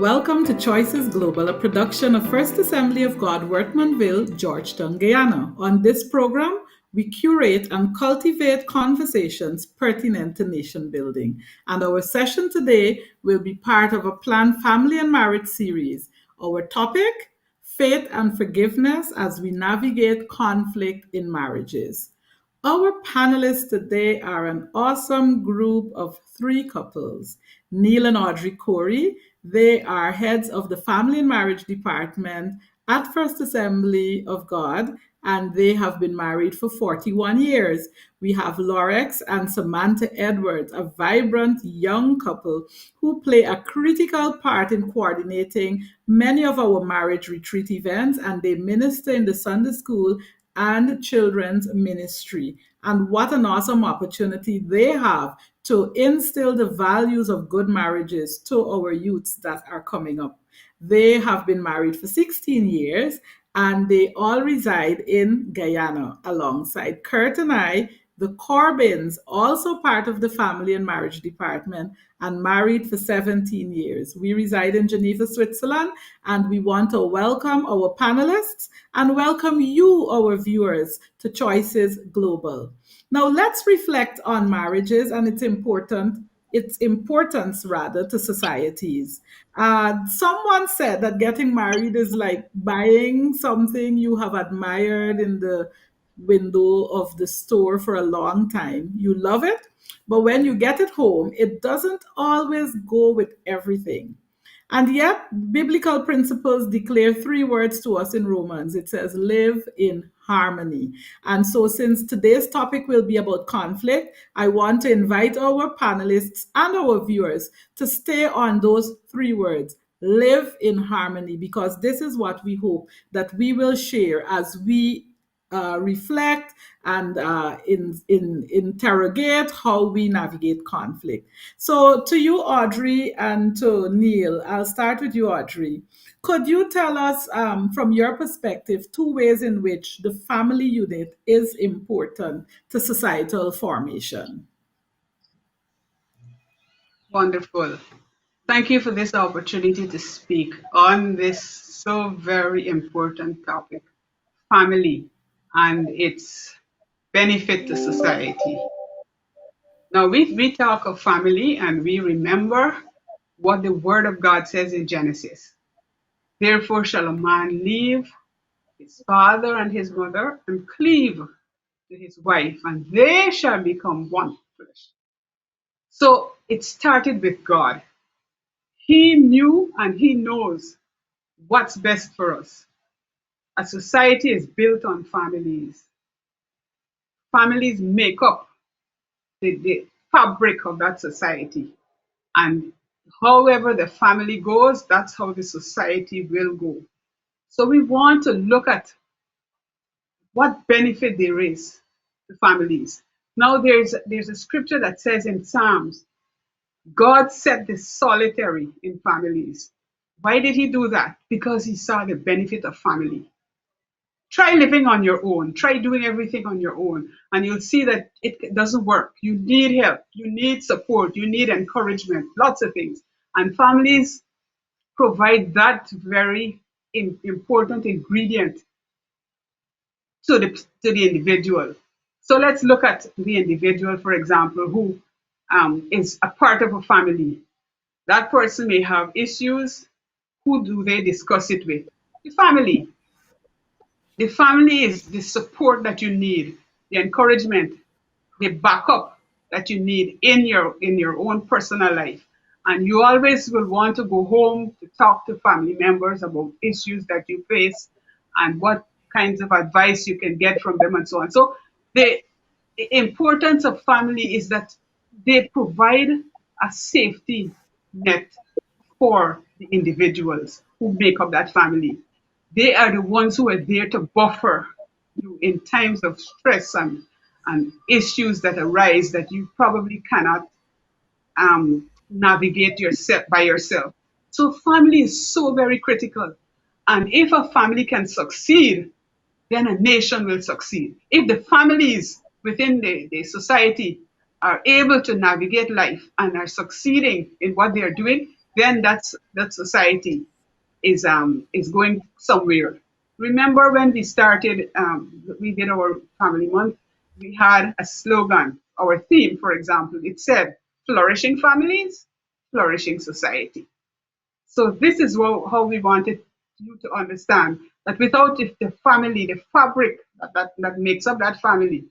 welcome to Choices Global, a production of First Assembly of God, Workmanville, Georgetown, Guyana. On this program, we curate and cultivate conversations pertinent to nation building. And our session today will be part of a planned family and marriage series. Our topic, faith and forgiveness as we navigate conflict in marriages. Our panelists today are an awesome group of three couples, Neil and Audrey Corey. They are heads of the Family and Marriage Department at First Assembly of God, and they have been married for 41 years. We have Lorex and Samantha Edwards, a vibrant young couple who play a critical part in coordinating many of our marriage retreat events, and they minister in the Sunday school and children's ministry. And what an awesome opportunity they have to instill the values of good marriages to our youths that are coming up. They have been married for 16 years and they all reside in Guyana alongside Kurt and I. The Corbins, also part of the Family and Marriage Department, and married for 17 years. We reside in Geneva, Switzerland, and we want to welcome our panelists and welcome you, our viewers, to Choices Global. Now, let's reflect on marriages and its importance rather to societies. Someone said that getting married is like buying something you have admired in the window of the store for a long time. You love it, but when you get it home, it doesn't always go with everything. And yet, biblical principles declare three words to us in Romans. It says, live in harmony. And so, since today's topic will be about conflict, I want to invite our panelists and our viewers to stay on those three words, live in harmony, because this is what we hope that we will share as we reflect and interrogate how we navigate conflict. So, to you, Audrey, and to Neil, I'll start with you, Audrey. Could you tell us, from your perspective, two ways in which the family unit is important to societal formation? Wonderful. Thank you for this opportunity to speak on this so very important topic, family and its benefit to society. Now, we talk of family and we remember what the Word of God says in Genesis. Therefore shall a man leave his father and his mother and cleave to his wife, and they shall become one flesh. So it started with God. He knew and he knows what's best for us. A society is built on families. Families make up the fabric of that society. And however the family goes, that's how the society will go. So we want to look at what benefit there is to families. Now there's a scripture that says in Psalms, God set the solitary in families. Why did he do that? Because he saw the benefit of family. Try living on your own. Try doing everything on your own, and you'll see that it doesn't work. You need help. You need support. You need encouragement. Lots of things. And families provide that very important ingredient to the individual. So let's look at the individual, for example, who is a part of a family. That person may have issues. Who do they discuss it with? The family. The family is the support that you need, the encouragement, the backup that you need in your own personal life. And you always will want to go home to talk to family members about issues that you face and what kinds of advice you can get from them and so on. So the importance of family is that they provide a safety net for the individuals who make up that family. They are the ones who are there to buffer you in times of stress and issues that arise that you probably cannot navigate yourself by yourself. So family is so very critical. And if a family can succeed, then a nation will succeed. If the families within the society are able to navigate life and are succeeding in what they are doing, then that society is going somewhere. Remember when we started, we did our family month, we had a slogan, our theme, for example, it said, flourishing families, flourishing society. So this is how we wanted you to understand that without if the family, the fabric that makes up that family,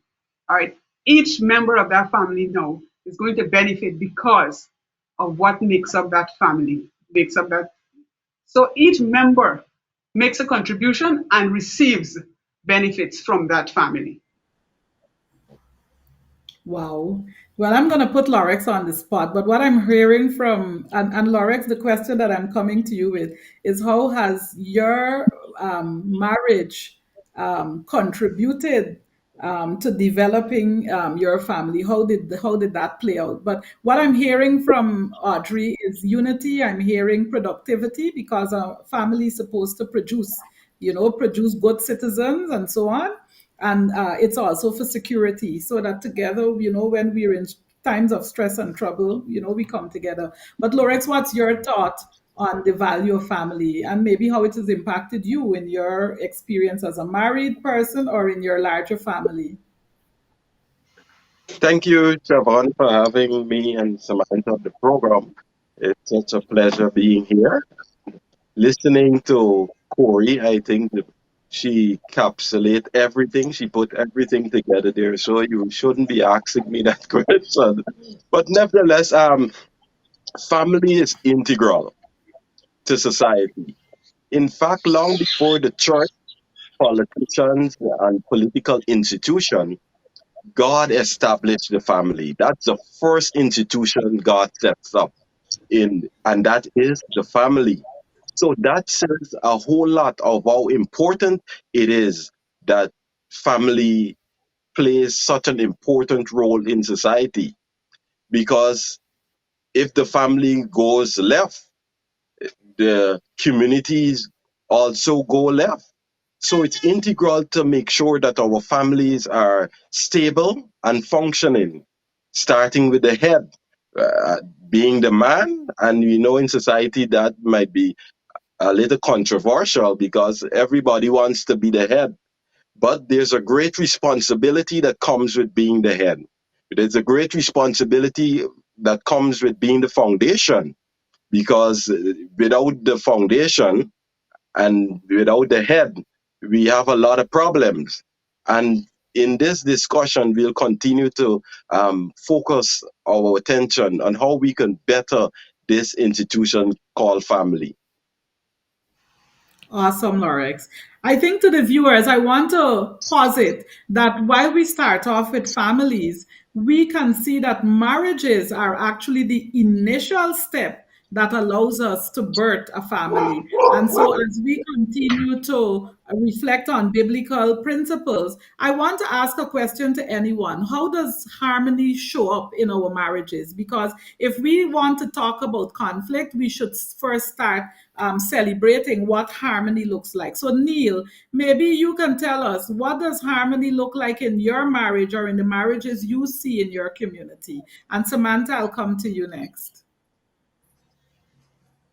all right, each member of that family now is going to benefit because of what makes up that family, makes up that. So each member makes a contribution and receives benefits from that family. Wow. Well, I'm going to put Lorex on the spot, but what I'm hearing from, and Lorex, the question that I'm coming to you with is how has your marriage contributed to developing your family? How did that play out? But what I'm hearing from Audrey is unity. I'm hearing productivity because a family is supposed to produce good citizens and so on, and it's also for security, so that together, when we're in times of stress and trouble, we come together. But Lorex, what's your thought on the value of family, and maybe how it has impacted you in your experience as a married person or in your larger family? Thank you, Javon, for having me and Samantha on the program. It's such a pleasure being here. Listening to Corey, I think that she encapsulate everything. She put everything together there. So you shouldn't be asking me that question. But nevertheless, family is integral to society. In fact, long before the church, politicians, and political institution, God established the family. That's the first institution God sets up in, and that is the family. So that says a whole lot of how important it is that family plays such an important role in society. Because if the family goes left, the communities also go left. So it's integral to make sure that our families are stable and functioning, starting with the head, uh, being the man. And we know in society that might be a little controversial because everybody wants to be the head. But there's a great responsibility that comes with being the head. There's a great responsibility that comes with being the foundation because without the foundation, and without the head, we have a lot of problems. And in this discussion, we'll continue to focus our attention on how we can better this institution called family. Awesome, Lorex. I think to the viewers, I want to posit that while we start off with families, we can see that marriages are actually the initial step that allows us to birth a family. And so, as we continue to reflect on biblical principles, I want to ask a question to anyone. How does harmony show up in our marriages? Because if we want to talk about conflict, we should first start celebrating what harmony looks like. So, Neil, maybe you can tell us, what does harmony look like in your marriage or in the marriages you see in your community? And Samantha, I'll come to you next.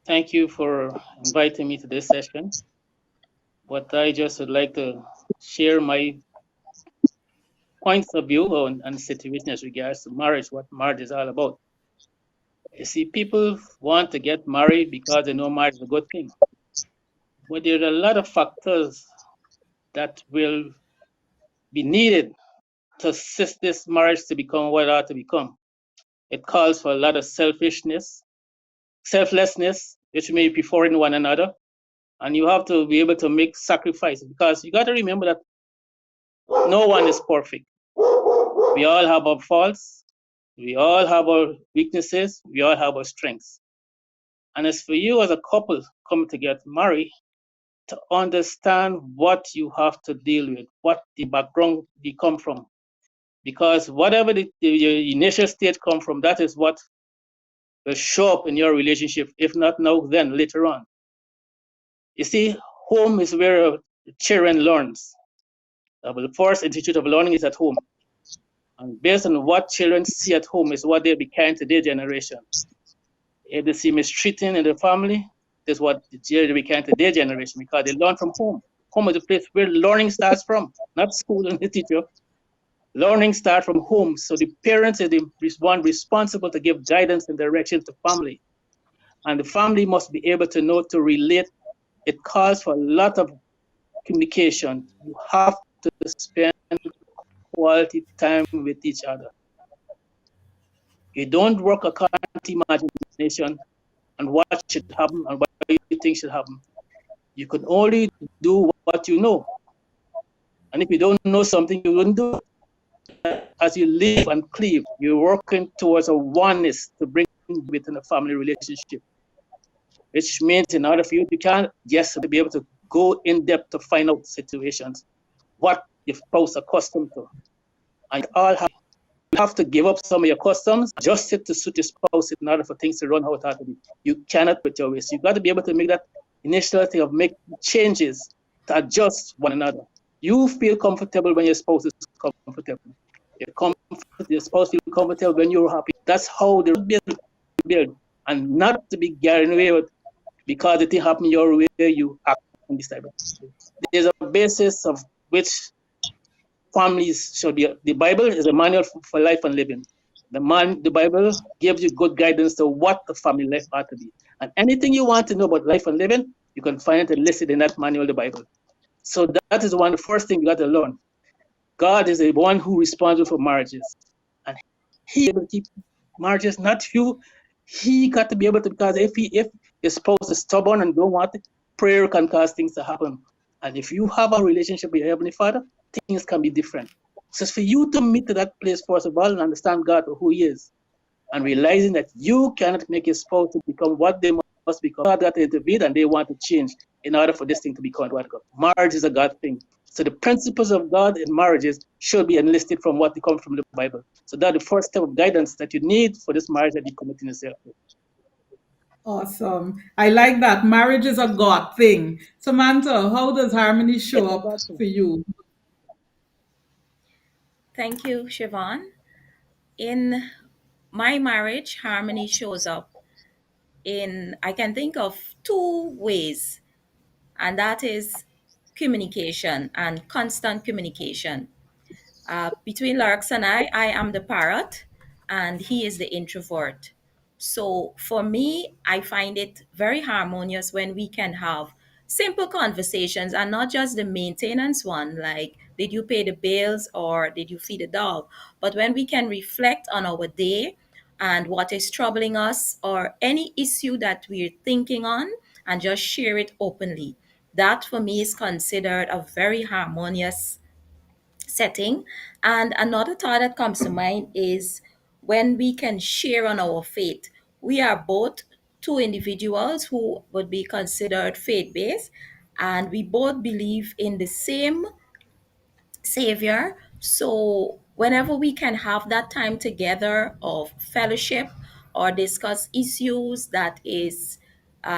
Thank you for inviting me to this session. What I just would like to share my points of view on the situation as regards to marriage, what marriage is all about. You see, people want to get married because they know marriage is a good thing. But there are a lot of factors that will be needed to assist this marriage to become what it ought to become. It calls for a lot of selfishness, selflessness, which may be preferring one another. And you have to be able to make sacrifices, because you got to remember that no one is perfect. We all have our faults. We all have our weaknesses. We all have our strengths. And it's for you as a couple coming to get married to understand what you have to deal with, what the background you come from. Because whatever your initial state come from, that is what will show up in your relationship. If not now, then later on. You see, home is where children learns. The first institute of learning is at home. And based on what children see at home is what they become to their generation. If they see mistreating in the family, that's what we can to their generation, because they learn from home. Home is the place where learning starts from, not school and the teacher. Learning starts from home. So the parents are the one responsible to give guidance and direction to family. And the family must be able to know to relate. It calls for a lot of communication. You have to spend quality time with each other. You don't work according to imagination and what should happen and what you think should happen. You can only do what you know. And if you don't know something, you wouldn't do it. As you live and cleave, you're working towards a oneness to bring within a family relationship. Which means in order for you, you can't just be able to go in depth to find out situations, what your spouse are accustomed to. And you have to give up some of your customs, adjust it to suit your spouse in order for things to run how it ought to be. You cannot put your ways. You got to be able to make that initiative of make changes to adjust one another. You feel comfortable when your spouse is comfortable. Your spouse feels comfortable when you're happy. That's how they build. And not to be carried away with because it didn't happen your way, you act on this type of thing. There's a basis of which families should be. The Bible is a manual for life and living. The Bible gives you good guidance to what the family life ought to be. And anything you want to know about life and living, you can find it listed in that manual, the Bible. So that is one of the first things you got to learn. God is the one who is responsible for marriages. And He will keep marriages, not you. He got to be able to, because if your spouse is stubborn and don't want it, prayer can cause things to happen. And if you have a relationship with your Heavenly Father, things can be different. So it's for you to meet to that place first of all and understand God for who He is. And realizing that you cannot make your spouse to become what they must become. God got to intervene and they want to change in order for this thing to become what God. Marriage is a God thing. So the principles of God in marriages should be enlisted from what they come from the Bible. So that's the first step of guidance that you need for this marriage that you're committing yourself to. Awesome. I like that. Marriage is a God thing. Samantha, how does harmony show It's a up God thing. for you? Thank you, Siobhan. In my marriage, harmony shows up in, I can think of two ways, and that is communication and constant communication. Between Larks and I am the parrot and he is the introvert. So for me, I find it very harmonious when we can have simple conversations and not just the maintenance one, like did you pay the bills or did you feed the dog? But when we can reflect on our day and what is troubling us or any issue that we're thinking on and just share it openly. That for me is considered a very harmonious setting. And another thought that comes to mind is when we can share on our faith. We are both two individuals who would be considered faith based, and we both believe in the same Savior. So, whenever we can have that time together of fellowship or discuss issues that is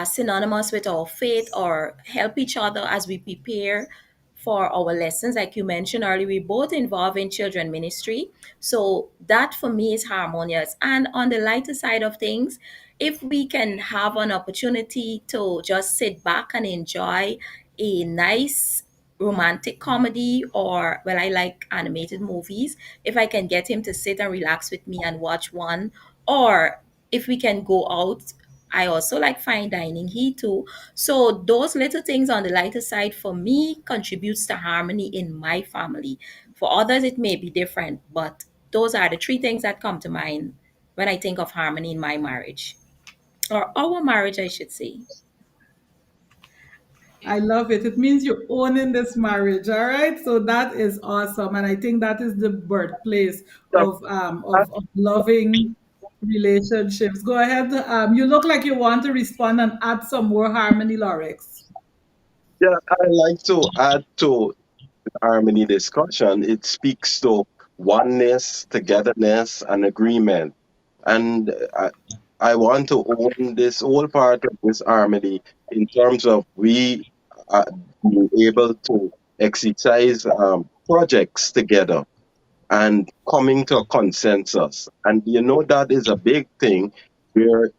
synonymous with our faith or help each other as we prepare for our lessons, like you mentioned earlier, we both involved in children ministry. So, that for me is harmonious. And on the lighter side of things, if we can have an opportunity to just sit back and enjoy a nice romantic comedy, or well, I like animated movies, if I can get him to sit and relax with me and watch one, or if we can go out. I also like fine dining, he too. So those little things on the lighter side for me contributes to harmony in my family. For others it may be different, but those are the three things that come to mind when I think of harmony in my marriage, or our marriage I should say. I love it. It means you're owning this marriage, all right? So that is awesome, and I think that is the birthplace of loving relationships. Go ahead. You look like you want to respond and add some more harmony, Lorex. Yeah, I like to add to harmony discussion. It speaks to oneness, togetherness, and agreement. And I want to own this whole part of this harmony in terms of we being able to exercise projects together and coming to a consensus. And you know, that is a big thing where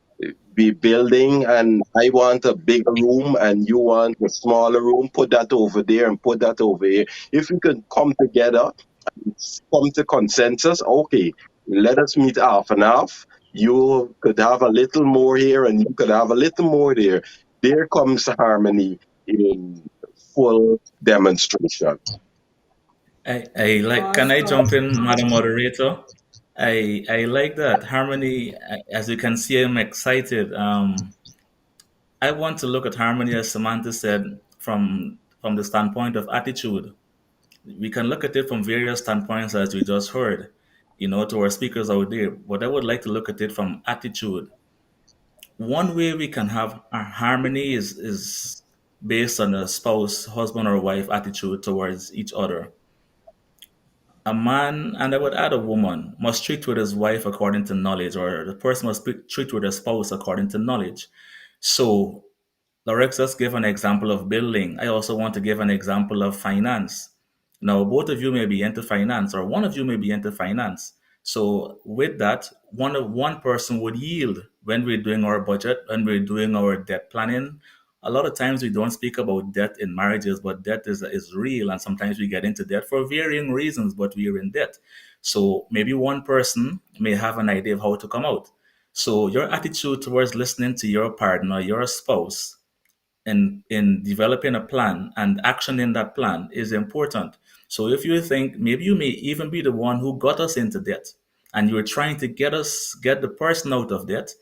be building and I want a bigger room and you want a smaller room, put that over there and put that over here. If we can come together, come to consensus, okay, let us meet half and half. You could have a little more here and you could have a little more there. There comes harmony in full demonstration. I like. Can I jump in, Madam Moderator? I like that harmony. As you can see, I'm excited. I want to look at harmony, as Samantha said, from the standpoint of attitude. We can look at it from various standpoints, as we just heard, to our speakers out there. But I would like to look at it from attitude. One way we can have a harmony is based on a spouse, husband or wife attitude towards each other. A man, and I would add a woman, must treat with his wife according to knowledge, or the person must treat with his spouse according to knowledge. So, Lorexus gave an example of building. I also want to give an example of finance. Now, both of you may be into finance, or one of you may be into finance. So, with that, one person would yield when we're doing our budget, when we're doing our debt planning. A lot of times we don't speak about debt in marriages, but debt is real, and sometimes we get into debt for varying reasons, but we're in debt. So maybe one person may have an idea of how to come out. So your attitude towards listening to your partner, your spouse, in developing a plan and action in that plan is important. So if you think maybe you may even be the one who got us into debt and you're trying to get the person out of debt,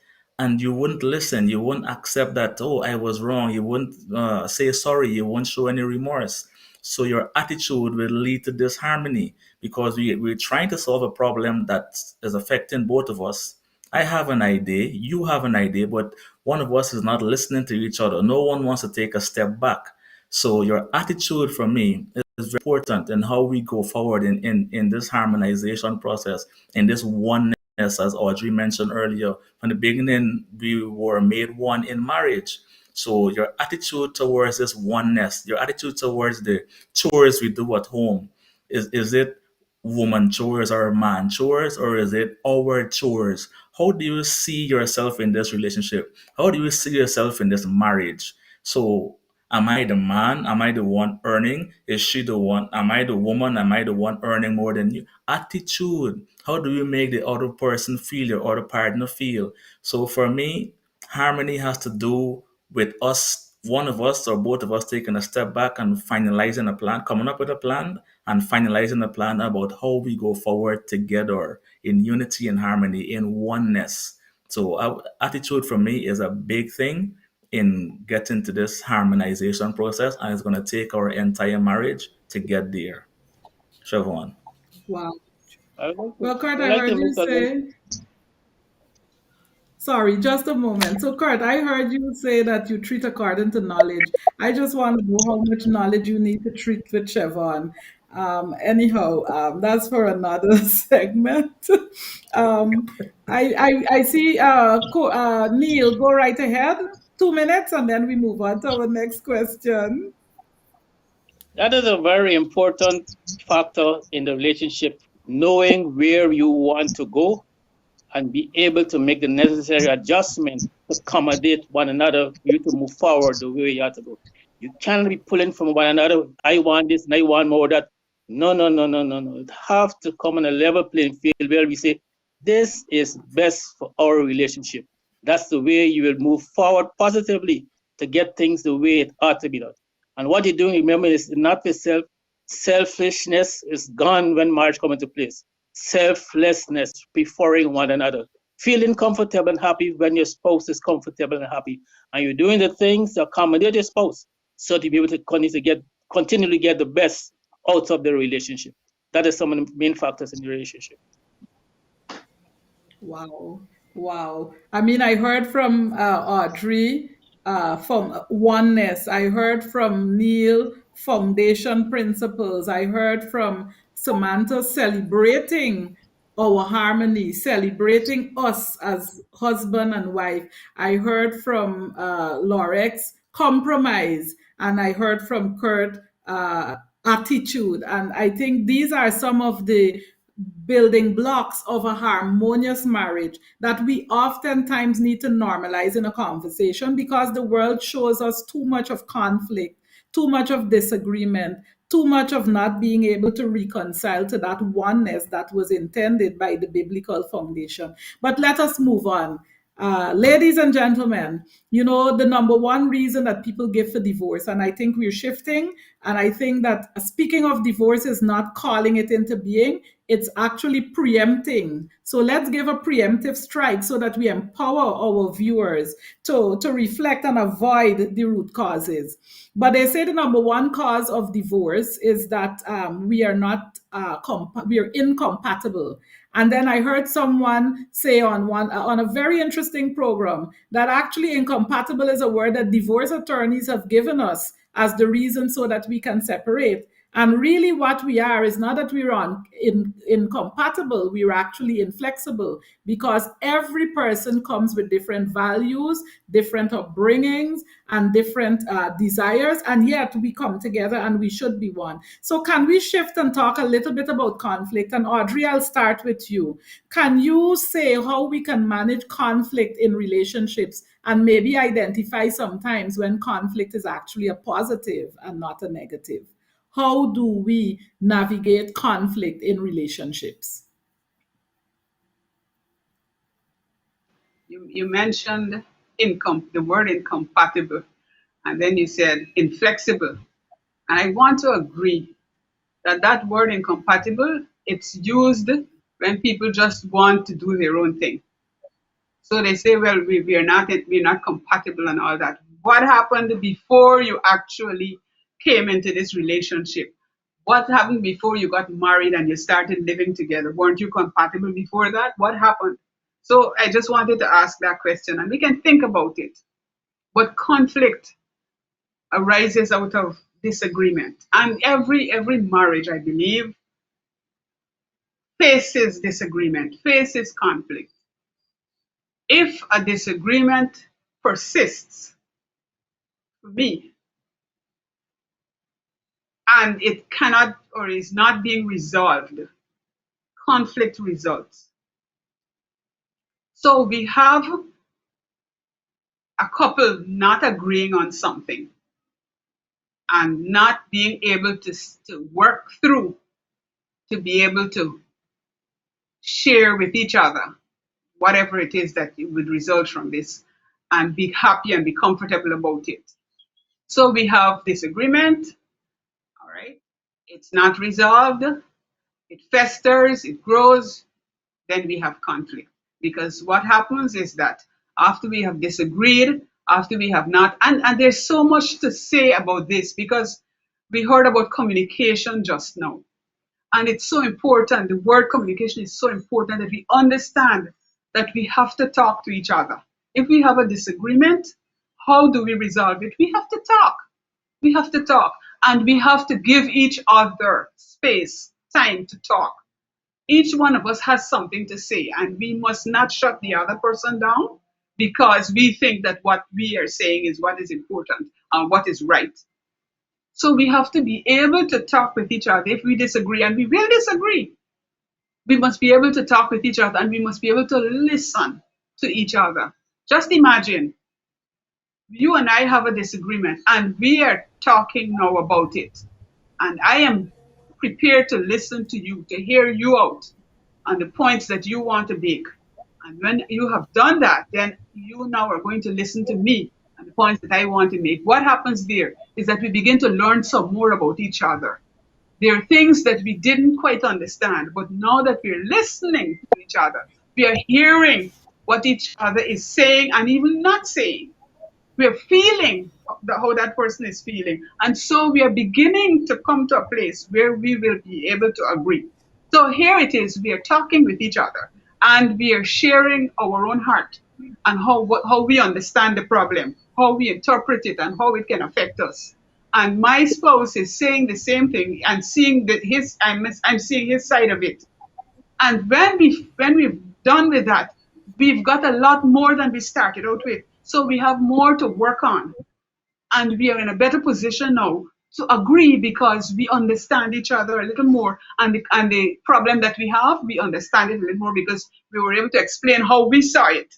and you wouldn't listen, you wouldn't accept that, oh, I was wrong, you wouldn't say sorry, you won't show any remorse. So your attitude will lead to disharmony because we're trying to solve a problem that is affecting both of us. I have an idea, you have an idea, but one of us is not listening to each other. No one wants to take a step back. So your attitude for me is very important in how we go forward in this harmonization process, in this oneness, as Audrey mentioned earlier. From the beginning, we were made one in marriage. So your attitude towards this oneness, your attitude towards the chores we do at home, is it woman chores or man chores, or is it our chores? How do you see yourself in this relationship? How do you see yourself in this marriage? So, am I the man? Am I the one earning? Is she the one? Am I the woman? Am I the one earning more than you? Attitude. How do you make the other person feel, your other partner feel? So, for me, harmony has to do with us, one of us or both of us taking a step back and finalizing a plan, coming up with a plan and finalizing a plan about how we go forward together in unity and harmony, in oneness. So attitude for me is a big thing in getting to this harmonization process, and it's going to take our entire marriage to get there. Siobhan. Wow. I would like to, Well, Kurt, I would I like to heard you make a say, sorry, just a moment. So, Kurt, I heard you say that you treat according to knowledge. I just want to know how much knowledge you need to treat with Siobhan. Anyhow, that's for another segment. um, I see Neil, go right ahead. 2 minutes, and then we move on to our next question. That is a very important factor in the relationship, knowing where you want to go and be able to make the necessary adjustment to accommodate one another for you to move forward the way you have to go. You can't be pulling from one another. I want this and I want more of that. No. It have to come on a level playing field where we say, this is best for our relationship. That's the way you will move forward positively to get things the way it ought to be done. And what you're doing, remember, is not for self. Selfishness is gone when marriage comes into place. Selflessness, preferring one another, feeling comfortable and happy when your spouse is comfortable and happy, and you're doing the things to accommodate your spouse so to be able to continually get the best out of the relationship. That is some of the main factors in the relationship. Wow. Wow. I mean, I heard from Audrey from oneness. I heard from Neil, foundation principles. I heard from Samantha celebrating our harmony, celebrating us as husband and wife. I heard from Lorex, compromise. And I heard from Kurt, attitude. And I think these are some of building blocks of a harmonious marriage that we oftentimes need to normalize in a conversation, because the world shows us too much of conflict, too much of disagreement, too much of not being able to reconcile to that oneness that was intended by the biblical foundation. But let us move on. Ladies and gentlemen, you know, the number one reason that people give for divorce, and I think we're shifting, and I think that speaking of divorce is not calling it into being, it's actually preempting. So let's give a preemptive strike so that we empower our viewers to reflect and avoid the root causes. But they say the number one cause of divorce is that we are not we are incompatible. And then I heard someone say on a very interesting program that actually incompatible is a word that divorce attorneys have given us as the reason so that we can separate. And really, what we are is not that we're incompatible, we're actually inflexible, because every person comes with different values, different upbringings, and different desires, and yet we come together and we should be one. So, can we shift and talk a little bit about conflict? And Audrey, I'll start with you. Can you say how we can manage conflict in relationships and maybe identify sometimes when conflict is actually a positive and not a negative? How do we navigate conflict in relationships? You mentioned the word incompatible, and then you said inflexible. And I want to agree that that word incompatible, it's used when people just want to do their own thing. So they say, well, we're not compatible and all that. What happened before you actually came into this relationship? What happened before you got married and you started living together? Weren't you compatible before that? What happened? So I just wanted to ask that question, and we can think about it. But conflict arises out of disagreement, and every marriage, I believe, faces disagreement, faces conflict. If a disagreement persists, for me, and it cannot or is not being resolved, conflict results. So we have a couple not agreeing on something and not being able to work through to be able to share with each other whatever it is that would result from this and be happy and be comfortable about it. So we have disagreement, all right? It's not resolved, it festers, it grows, then we have conflict. Because what happens is that after we have disagreed, after we have not, and there's so much to say about this, because we heard about communication just now. And it's so important, the word communication is so important that we understand that we have to talk to each other. If we have a disagreement, how do we resolve it? We have to talk. We have to talk. And we have to give each other space, time to talk. Each one of us has something to say, and we must not shut the other person down because we think that what we are saying is what is important and what is right. So we have to be able to talk with each other. If we disagree, and we will disagree, we must be able to talk with each other, and we must be able to listen to each other. Just imagine, you and I have a disagreement, and we are talking now about it. And I am prepared to listen to you, to hear you out on the points that you want to make. And when you have done that, then you now are going to listen to me and the points that I want to make. What happens there is that we begin to learn some more about each other. There are things that we didn't quite understand, but now that we're listening to each other, we are hearing what each other is saying and even not saying. We're feeling how that person is feeling. And so we are beginning to come to a place where we will be able to agree. So here it is, we are talking with each other and we are sharing our own heart and how we understand the problem, how we interpret it and how it can affect us. And my spouse is saying the same thing and seeing I'm seeing his side of it. And when we've done with that, we've got a lot more than we started out with. So we have more to work on. And we are in a better position now to agree because we understand each other a little more, and the problem that we have, we understand it a little more because we were able to explain how we saw it,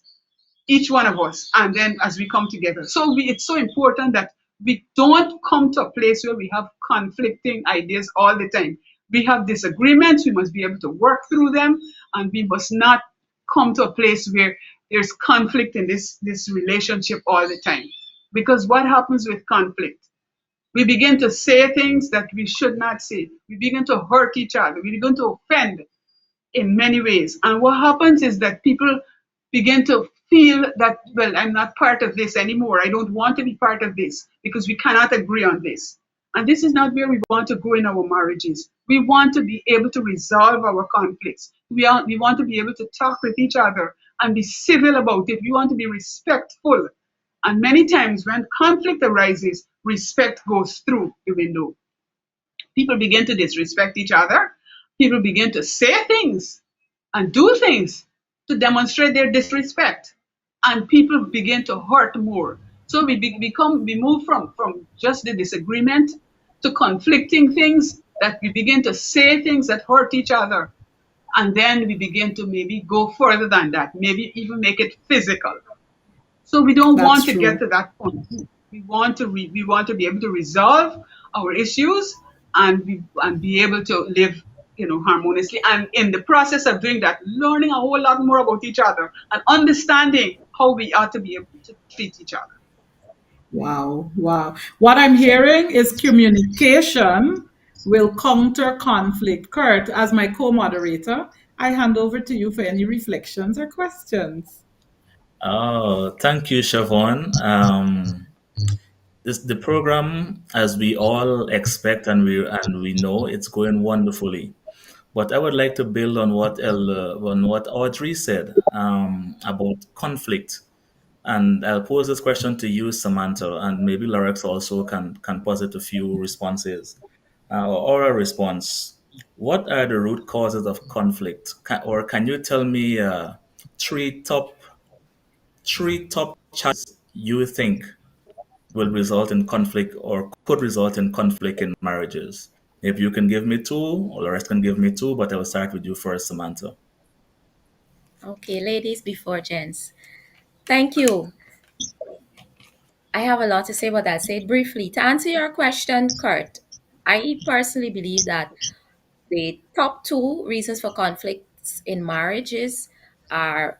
each one of us, and then as we come together. So it's so important that we don't come to a place where we have conflicting ideas all the time. We have disagreements, we must be able to work through them, and we must not come to a place where there's conflict in this relationship all the time. Because what happens with conflict? We begin to say things that we should not say. We begin to hurt each other. We begin to offend in many ways. And what happens is that people begin to feel that, well, I'm not part of this anymore. I don't want to be part of this because we cannot agree on this. And this is not where we want to go in our marriages. We want to be able to resolve our conflicts. We want to be able to talk with each other and be civil about it. We want to be respectful. And many times when conflict arises, respect goes through the window. People begin to disrespect each other. People begin to say things and do things to demonstrate their disrespect. And people begin to hurt more. So we move from just the disagreement to conflicting things, that we begin to say things that hurt each other. And then we begin to maybe go further than that, maybe even make it physical. So we don't want That's to true. get to that point. We want to be able to resolve our issues and be able to live, harmoniously. And in the process of doing that, learning a whole lot more about each other and understanding how we ought to be able to treat each other. Wow, wow. What I'm hearing is communication will counter conflict. Kurt, as my co moderator, I hand over to you for any reflections or questions. Oh, thank you, Siobhan. The program, as we all expect and we know, it's going wonderfully. But I would like to build on what Audrey said about conflict, and I'll pose this question to you, Samantha, and maybe Lorex also can posit a few responses or a response. What are the root causes of conflict? Or can you tell me three top three top challenges you think will result in conflict or could result in conflict in marriages? If you can give me two, or the rest can give me two, but I will start with you first, Samantha. Okay, ladies before gents. Thank you. I have a lot to say, but I'll say it briefly. To answer your question, Kurt, I personally believe that the top two reasons for conflicts in marriages are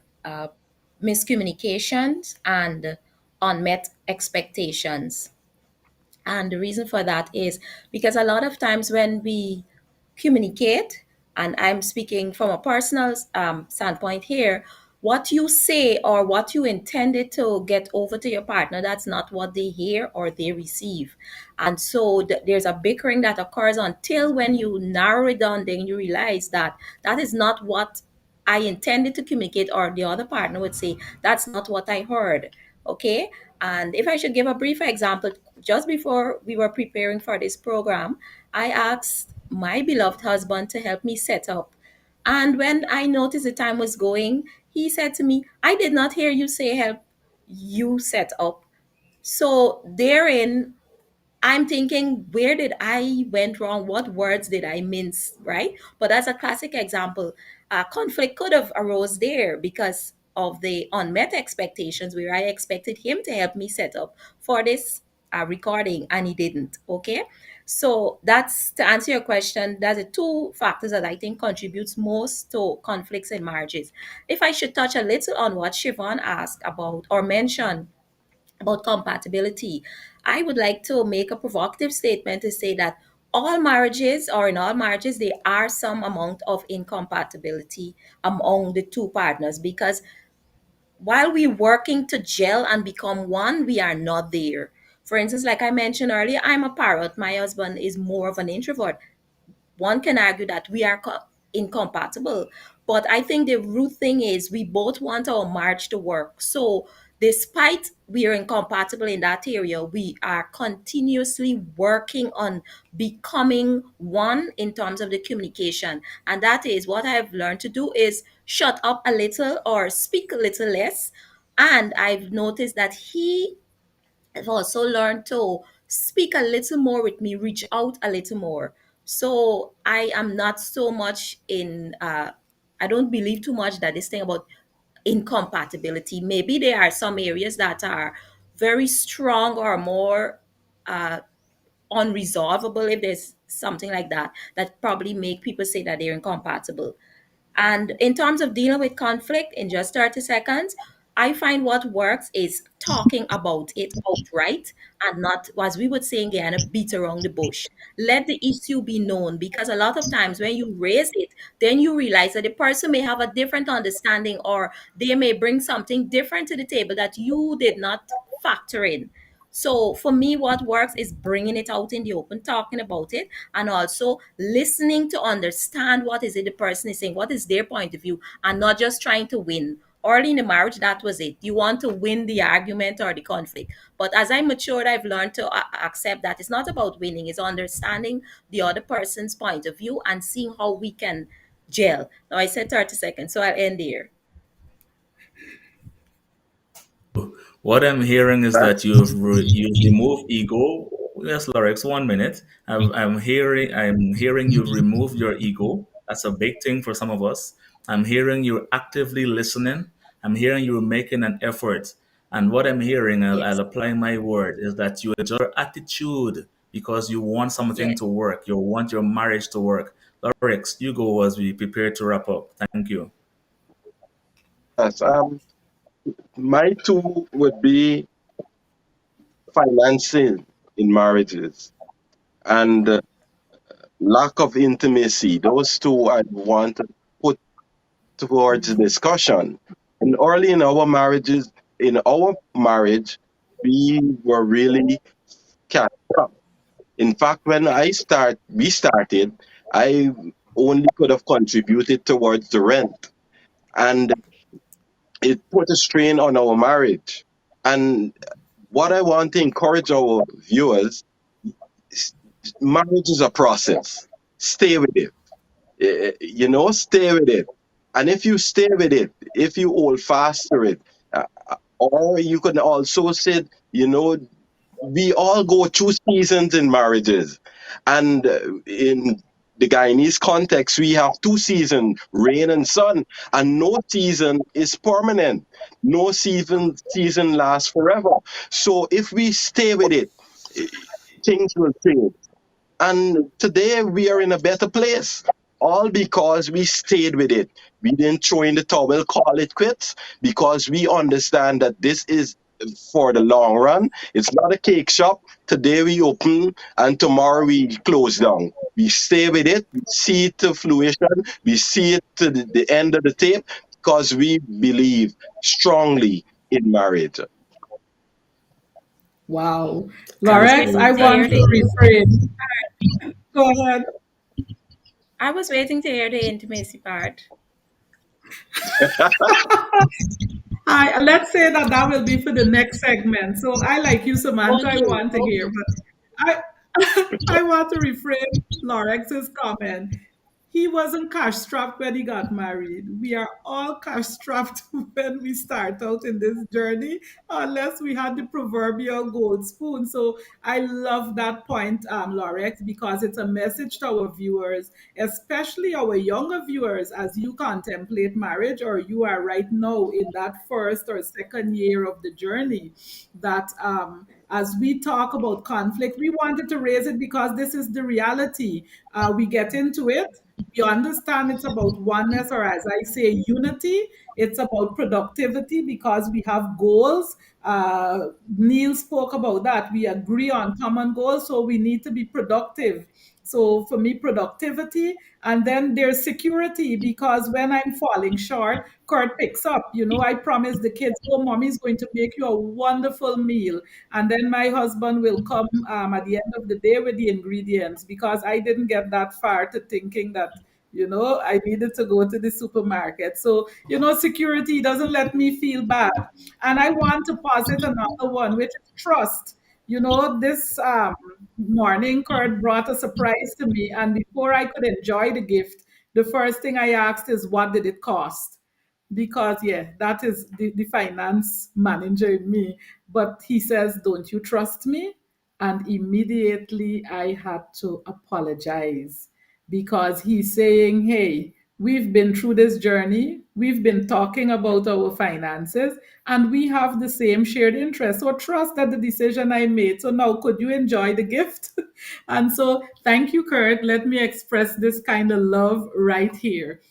miscommunications and unmet expectations. And the reason for that is because a lot of times when we communicate, and I'm speaking from a personal standpoint here, what you say or what you intended to get over to your partner, that's not what they hear or they receive. And so there's a bickering that occurs until when you narrow it down, then you realize that that is not what I intended to communicate, or the other partner would say, that's not what I heard. Okay. And if I should give a brief example, just before we were preparing for this program, I asked my beloved husband to help me set up. And when I noticed the time was going, he said to me, I did not hear you say help you set up. So therein, I'm thinking, where did I went wrong? What words did I mince, right? But that's a classic example. Conflict could have arose there because of the unmet expectations, where I expected him to help me set up for this recording, and he didn't. Okay, so that's to answer your question. That's the two factors that I think contributes most to conflicts in marriages. If I should touch a little on what Siobhan asked about or mentioned about compatibility, I would like to make a provocative statement to say that all marriages, or in all marriages, there are some amount of incompatibility among the two partners, because while we're working to gel and become one, we are not there. For instance, like I mentioned earlier, I'm a parrot. My husband is more of an introvert. One can argue that we are incompatible, but I think the root thing is we both want our marriage to work. So despite we are incompatible in that area, we are continuously working on becoming one in terms of the communication. And that is what I've learned to do, is shut up a little or speak a little less. And I've noticed that he, I've also learned to speak a little more with me, reach out a little more. So I am not so much in, I don't believe too much that this thing about incompatibility. Maybe there are some areas that are very strong or more uh, unresolvable, if there's something like that, that probably make people say that they're incompatible. And in terms of dealing with conflict in just 30 seconds, I find what works is talking about it outright and not, as we would say in Guyana, beat around the bush. Let the issue be known, because a lot of times when you raise it, then you realize that the person may have a different understanding, or they may bring something different to the table that you did not factor in. So for me, what works is bringing it out in the open, talking about it, and also listening to understand what is it the person is saying, what is their point of view, and not just trying to win. Early in the marriage, that was it. You want to win the argument or the conflict. But as I matured, I've learned to accept that it's not about winning, it's understanding the other person's point of view and seeing how we can gel. Now, I said 30 seconds, so I'll end here. What I'm hearing is that you've removed ego. Yes, Lorex, 1 minute. I'm hearing you've removed your ego. That's a big thing for some of us. I'm hearing you're actively listening. I'm hearing you're making an effort. And what I'm hearing, I'll Yes, apply my word, is that you adjust your attitude because you want something yes. to work. You want your marriage to work. Lorex, you go as we prepare to wrap up. Thank you. Yes, my two would be financing in marriages and lack of intimacy. Those two I want to put towards discussion. And early in our marriage, we were really catch up. In fact, when we started, I only could have contributed towards the rent, and it put a strain on our marriage. And what I want to encourage our viewers, is marriage is a process. Stay with it. Stay with it. And if you stay with it, if you hold fast to it, or you can also say, we all go through seasons in marriages. And in the Guyanese context, we have two seasons, rain and sun, and no season is permanent. No season lasts forever. So if we stay with it, eh, things will change. And today we are in a better place. All because we stayed with it. We didn't throw in the towel, call it quits, because we understand that this is for the long run. It's not a cake shop. Today we open and tomorrow we close down. We stay with it, we see it to fruition, we see it to the end of the tape, because we believe strongly in marriage. Wow. I was Lorex, waiting I to want hear to the refrain. Go ahead. I was waiting to hear the intimacy part. Let's say that will be for the next segment. So I, like you, Samantha, I Okay, want to hear, okay. but I I want to reframe Lorex's comment. He wasn't cash strapped when he got married. We are all cash strapped when we start out in this journey, unless we had the proverbial gold spoon. So I love that point, Lorex, because it's a message to our viewers, especially our younger viewers, as you contemplate marriage or you are right now in that first or second year of the journey, that as we talk about conflict, we wanted to raise it because this is the reality. We get into it. We understand it's about oneness, or as I say, unity. It's about productivity because we have goals. Neil spoke about that. We agree on common goals, so we need to be productive. So for me, productivity, and then there's security because when I'm falling short, Kurt picks up. I promise the kids, oh, mommy's going to make you a wonderful meal. And then my husband will come at the end of the day with the ingredients because I didn't get that far to thinking that, I needed to go to the supermarket. So, security doesn't let me feel bad. And I want to posit another one, which is trust. This morning, Kurt brought a surprise to me. And before I could enjoy the gift, the first thing I asked is, what did it cost? Because, yeah, that is the finance manager in me. But he says, don't you trust me? and immediately I had to apologize because he's saying, hey, we've been through this journey, we've been talking about our finances, and we have the same shared interest. So trust that the decision I made. So now, could you enjoy the gift? And so, thank you, Kurt. Let me express this kind of love right here.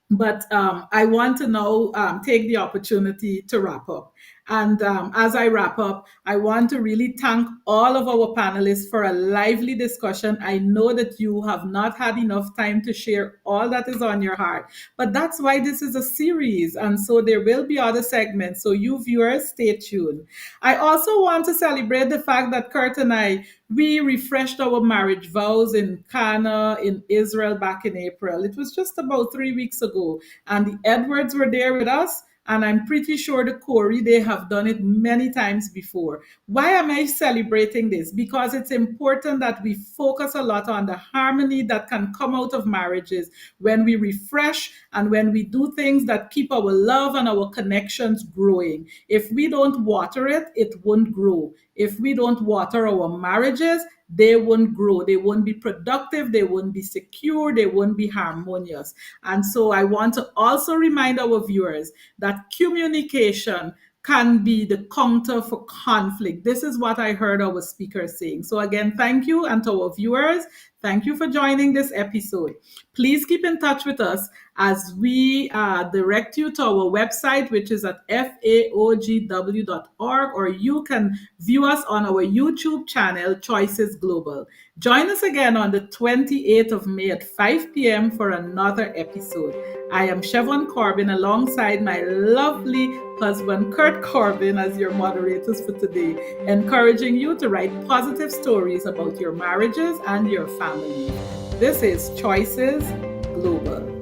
But I want to now take the opportunity to wrap up. And as I wrap up, I want to really thank all of our panelists for a lively discussion. I know that you have not had enough time to share all that is on your heart, but that's why this is a series. And so there will be other segments. So you viewers, stay tuned. I also want to celebrate the fact that Kurt and I, we refreshed our marriage vows in Cana in Israel back in April. It was just about 3 weeks ago. And the Edwards were there with us. And I'm pretty sure the Corey, they have done it many times before. Why am I celebrating this? Because it's important that we focus a lot on the harmony that can come out of marriages when we refresh and when we do things that keep our love and our connections growing. If we don't water it, it won't grow. If we don't water our marriages, they won't grow. They won't be productive. They won't be secure. They won't be harmonious. And so I want to also remind our viewers that communication can be the counter for conflict. This is what I heard our speaker saying. So again, thank you. And to our viewers, thank you for joining this episode. Please keep in touch with us as we direct you to our website, which is at faogw.org, or you can view us on our YouTube channel, Choices Global. Join us again on the 28th of May at 5 p.m. for another episode. I am Chevon Corbin alongside my lovely husband, Kurt Corbin, as your moderators for today, encouraging you to write positive stories about your marriages and your family. This is Choices Global.